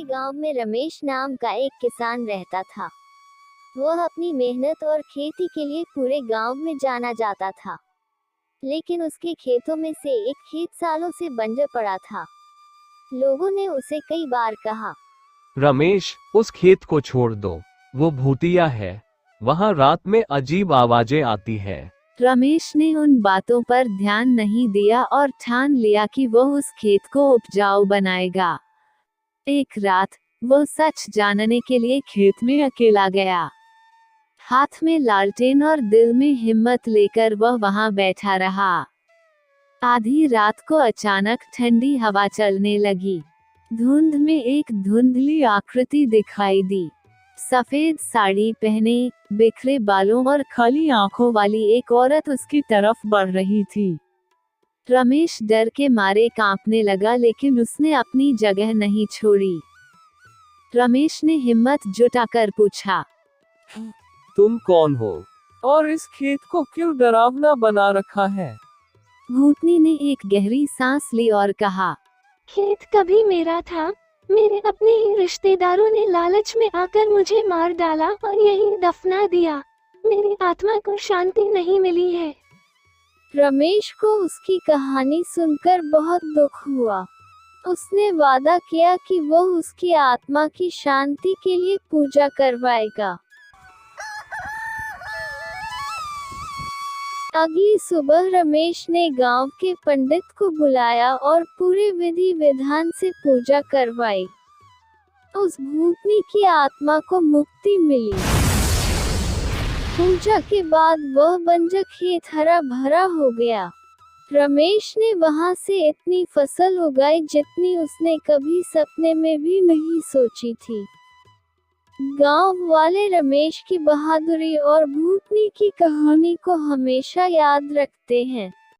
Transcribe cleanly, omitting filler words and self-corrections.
हमारे गांव में रमेश नाम का एक किसान रहता था। वह अपनी मेहनत और खेती के लिए पूरे गांव में जाना जाता था। लेकिन उसके खेतों में से एक खेत सालों से बंजर पड़ा था। लोगों ने उसे कई बार कहा, रमेश, उस खेत को छोड़ दो, वो भूतिया है। वहाँ रात में अजीब आवाजें आती है। रमेश ने उन बातों पर ध्यान नहीं दिया और ठान लिया कि वह उस खेत को उपजाऊ बनाएगा। एक रात वह सच जानने के लिए खेत में अकेला गया। हाथ में लालटेन और दिल में हिम्मत लेकर वह वहां बैठा रहा। आधी रात को अचानक ठंडी हवा चलने लगी। धुंध में एक धुंधली आकृति दिखाई दी। सफेद साड़ी पहने, बिखरे बालों और खाली आंखों वाली एक औरत उसकी तरफ बढ़ रही थी। रमेश डर के मारे कांपने लगा, लेकिन उसने अपनी जगह नहीं छोड़ी। रमेश ने हिम्मत जुटाकर पूछा, तुम कौन हो और इस खेत को क्यों डरावना बना रखा है? भूतनी ने एक गहरी सांस ली और कहा, खेत कभी मेरा था। मेरे अपने ही रिश्तेदारों ने लालच में आकर मुझे मार डाला और यहीं दफना दिया। मेरी आत्मा को शांति नहीं मिली है। रमेश को उसकी कहानी सुनकर बहुत दुख हुआ। उसने वादा किया कि वह उसकी आत्मा की शांति के लिए पूजा करवाएगा। अगली सुबह रमेश ने गांव के पंडित को बुलाया और पूरे विधि विधान से पूजा करवाई। उस भूतनी की आत्मा को मुक्ति मिली। पूजा के बाद वह बंजर खेत हरा भरा हो गया। रमेश ने वहां से इतनी फसल उगाई जितनी उसने कभी सपने में भी नहीं सोची थी। गांव वाले रमेश की बहादुरी और भूतनी की कहानी को हमेशा याद रखते हैं।